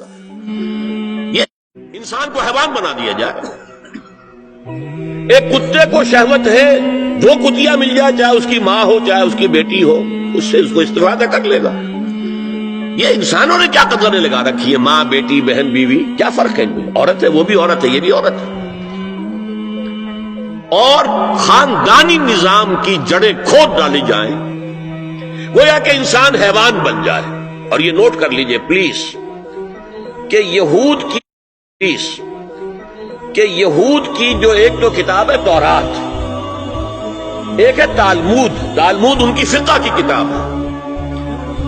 یہ انسان کو حیوان بنا دیا جائے. ایک کتے کو شہوت ہے، جو کتیا مل جائے، چاہے اس کی ماں ہو چاہے اس کی بیٹی ہو، اس سے اس کو استفادہ کر لے گا. یہ انسانوں نے کیا قدریں لگا رکھی ہے؟ ماں، بیٹی، بہن، بیوی، کیا فرق ہے ان میں؟ عورت ہے وہ بھی عورت ہے، یہ بھی عورت ہے. اور خاندانی نظام کی جڑیں کھود ڈالی جائیں، گویا کہ انسان حیوان بن جائے. اور یہ نوٹ کر لیجئے پلیز کہ یہود کی جو ایک تو کتاب ہے تورات، ایک ہے تالمود ان کی فقہ کی کتاب ہے.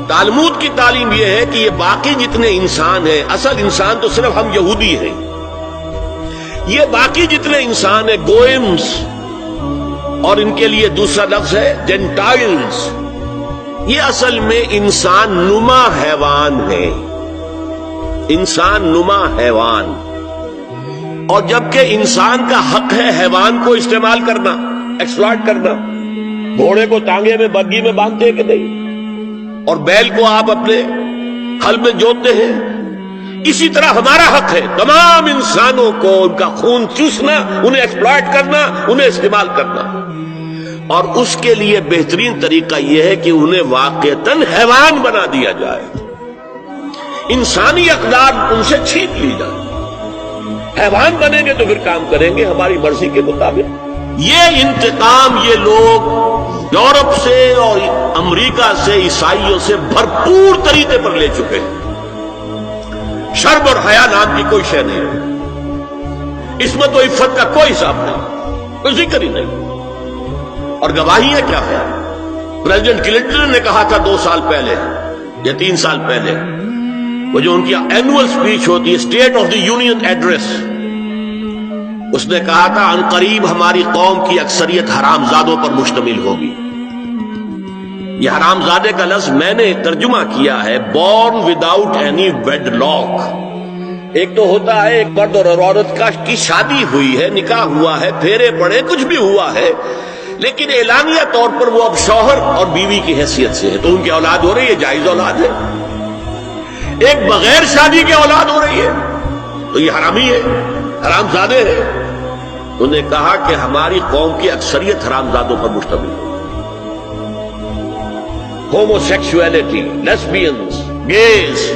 تالمود کی تعلیم یہ ہے کہ یہ باقی جتنے انسان ہیں، اصل انسان تو صرف ہم یہودی ہیں، یہ باقی جتنے انسان ہیں گوئمز، اور ان کے لیے دوسرا لفظ ہے جینٹائلز، یہ اصل میں انسان نما حیوان ہے. انسان نما حیوان. اور جبکہ انسان کا حق ہے حیوان کو استعمال کرنا، ایکسپلائٹ کرنا. گھوڑے کو تانگے میں بگی میں باندھتے ہیں کہ نہیں، اور بیل کو آپ اپنے ہل میں جوتتے ہیں. اسی طرح ہمارا حق ہے تمام انسانوں کو ان کا خون چوسنا، انہیں ایکسپلائٹ کرنا، انہیں استعمال کرنا. اور اس کے لیے بہترین طریقہ یہ ہے کہ انہیں واقعتاً حیوان بنا دیا جائے، انسانی اقدار ان سے چھین لی جائے. حیوان بنیں گے تو پھر کام کریں گے ہماری مرضی کے مطابق. یہ انتقام یہ لوگ یورپ سے اور امریکہ سے، عیسائیوں سے بھرپور طریقے پر لے چکے ہیں. شرم اور حیا نام کی کوئی شے نہیں ہے، عصمت و عفت کا کوئی حساب نہیں، کوئی ذکر ہی نہیں. اور گواہی ہے کیا ہے؟ پریزیڈنٹ کلنٹن نے کہا تھا 2 سال پہلے یا 3 سال پہلے، وہ جو ان کی اینوئل سپیچ ہوتی ہے، State of the Union address, اس نے کہا تھا عنقریب ہماری قوم کی اکثریت حرام زادوں پر مشتمل ہوگی. یہ حرام زادے کا لفظ میں نے ترجمہ کیا ہے born without any wedlock. ایک تو ہوتا ہے ایک مرد اور عورت کی شادی ہوئی ہے، نکاح ہوا ہے، پھیرے پڑے، کچھ بھی ہوا ہے، لیکن اعلانیہ طور پر وہ اب شوہر اور بیوی کی حیثیت سے ہے، تو ان کی اولاد ہو رہی ہے، جائز اولاد ہے. ایک بغیر شادی کی اولاد ہو رہی ہے تو یہ حرامی ہے، حرام زادے ہیں. انہوں نے کہا کہ ہماری قوم کی اکثریت حرام زادوں پر مشتمل ہے. ہومو سیکسولیٹی، لیسبینز، گیز،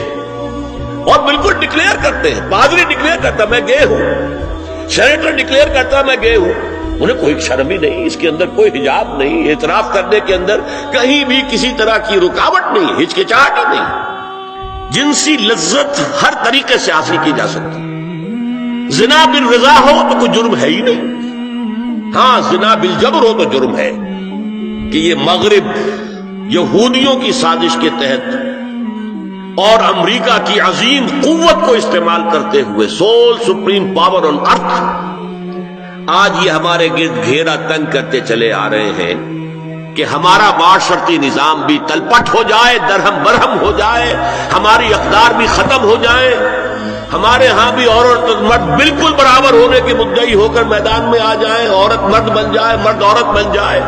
اور بالکل ڈکلیئر کرتے ہیں. پادری ڈکلیئر کرتا میں گے ہوں، سینیٹر ڈکلیئر کرتا میں گے ہوں. انہیں کوئی شرم ہی نہیں، اس کے اندر کوئی حجاب نہیں، اعتراف کرنے کے اندر کہیں بھی کسی طرح کی رکاوٹ نہیں، ہچکچاہٹ ہی نہیں. جنسی لذت ہر طریقے سے حاصل کی جا سکتی. زنا بالرضا ہو تو کوئی جرم ہے ہی نہیں. ہاں زنا بالجبر ہو تو جرم ہے کہ یہ مغرب یہودیوں کی سازش کے تحت اور امریکہ کی عظیم قوت کو استعمال کرتے ہوئے، سول سپریم پاور آن ارتھ، آج یہ ہمارے گرد گھیرا تنگ کرتے چلے آ رہے ہیں کہ ہمارا معاشرتی نظام بھی تلپٹ ہو جائے، درہم برہم ہو جائے، ہماری اقدار بھی ختم ہو جائے، ہمارے ہاں بھی عورت اور مرد بالکل برابر ہونے کے مدعی ہو کر میدان میں آ جائیں، عورت مرد بن جائے، مرد عورت بن جائے،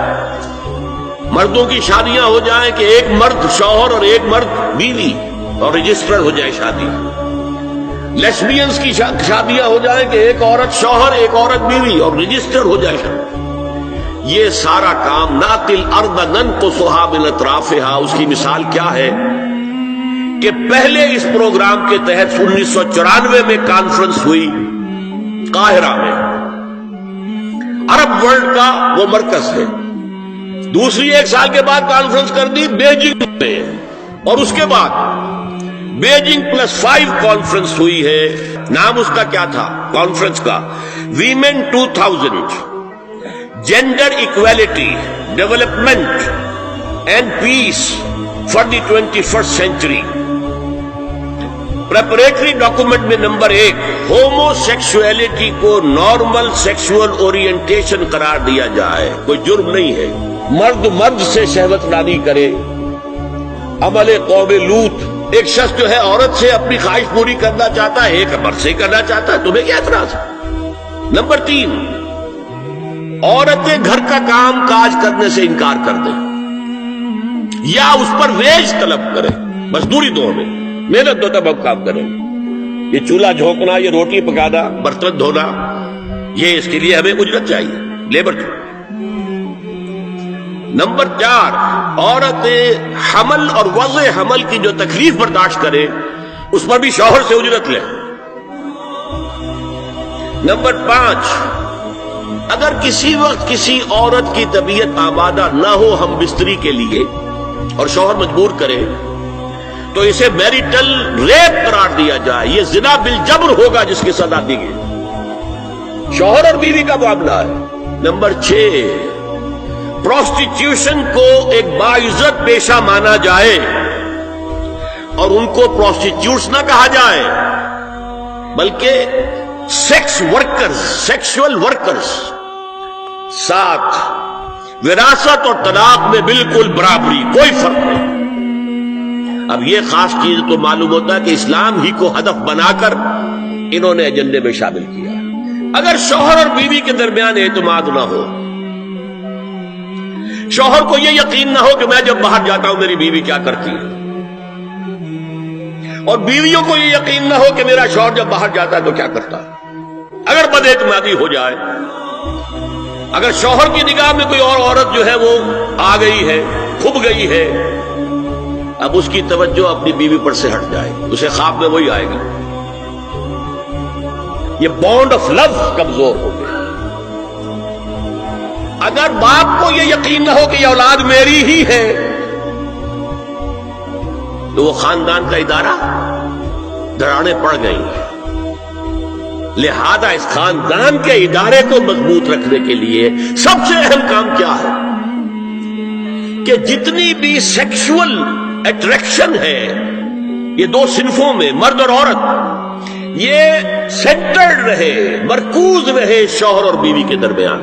مردوں کی شادیاں ہو جائیں کہ ایک مرد شوہر اور ایک مرد بیوی اور رجسٹر ہو جائے شادی. لیسبینز کی شادیاں ہو جائیں کہ ایک عورت شوہر ایک عورت بیوی اور رجسٹر ہو جائے شادی. یہ سارا کام ناتل ارض ننقصها من اطرافها، اس کی مثال کیا ہے کہ پہلے اس پروگرام کے تحت 1994 میں کانفرنس ہوئی قاہرہ میں، عرب ورلڈ کا وہ مرکز ہے. دوسری 1 سال کے بعد کانفرنس کر دی بیجنگ میں، اور اس کے بعد بیجنگ +5 کانفرنس ہوئی ہے. نام اس کا کیا تھا کانفرنس کا؟ Women 2000، gender equality, development and peace for the 21st century. Preparatory document میں نمبر 1 ہومو سیکسولیٹی کو نارمل سیکسول اورینٹیشن قرار دیا جائے. کوئی جرم نہیں ہے. مرد مرد سے شہوت رانی کرے، عمل قوم لوط. ایک شخص جو ہے عورت سے اپنی خواہش پوری کرنا چاہتا ہے، ایک مرد سے کرنا چاہتا ہے، تمہیں کیا اعتراض ہے؟ نمبر 3 عورتیں گھر کا کام کاج کرنے سے انکار کر دیں یا اس پر ویج طلب کریں، مزدوری دو ہمیں، محنت دو تب ہم کام کریں. یہ چولہا جھونکنا، یہ روٹی پکانا، برتن دھونا، یہ اس کے لیے ہمیں اجرت چاہیے، لیبر چاہیے۔ نمبر 4، عورت حمل اور وضع حمل کی جو تکلیف برداشت کرے اس پر بھی شوہر سے اجرت لے۔ نمبر 5، اگر کسی وقت کسی عورت کی طبیعت آمادہ نہ ہو ہم بستری کے لیے اور شوہر مجبور کرے تو اسے میریٹل ریپ قرار دیا جائے، یہ زنا بالجبر ہوگا جس کی سزا دی گئی، شوہر اور بیوی کا معاملہ ہے۔ نمبر 6، پروسٹیٹیوشن کو ایک باعزت پیشہ مانا جائے اور ان کو پروسٹیٹیوٹس نہ کہا جائے بلکہ سیکس ورکرز، سیکشول ورکرز۔ 7، وراثت اور طلاق میں بالکل برابری، کوئی فرق نہیں۔ اب یہ خاص چیز تو معلوم ہوتا ہے کہ اسلام ہی کو ہدف بنا کر انہوں نے ایجنڈے میں شامل کیا۔ اگر شوہر اور بیوی کے درمیان اعتماد نہ ہو، شوہر کو یہ یقین نہ ہو کہ میں جب باہر جاتا ہوں میری بیوی کیا کرتی ہے، اور بیویوں کو یہ یقین نہ ہو کہ میرا شوہر جب باہر جاتا ہے تو کیا کرتا ہے، اگر بد اعتمادی ہو جائے، اگر شوہر کی نگاہ میں کوئی اور عورت جو ہے وہ آ گئی ہے، کھب گئی ہے، اب اس کی توجہ اپنی بیوی پر سے ہٹ جائے، اسے خواب میں وہی آئے گا، یہ بانڈ آف لو کمزور ہو گیا۔ اگر باپ کو یہ یقین نہ ہو کہ یہ اولاد میری ہی ہے تو وہ خاندان کا ادارہ دراڑیں پڑ گئی ہیں۔ لہذا اس خاندان کے ادارے کو مضبوط رکھنے کے لیے سب سے اہم کام کیا ہے کہ جتنی بھی سیکشول اٹریکشن ہے یہ دو صنفوں میں، مرد اور عورت، یہ سینٹرڈ رہے، مرکوز رہے شوہر اور بیوی کے درمیان،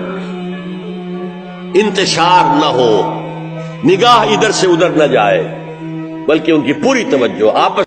انتشار نہ ہو، نگاہ ادھر سے ادھر نہ جائے، بلکہ ان کی پوری توجہ آپس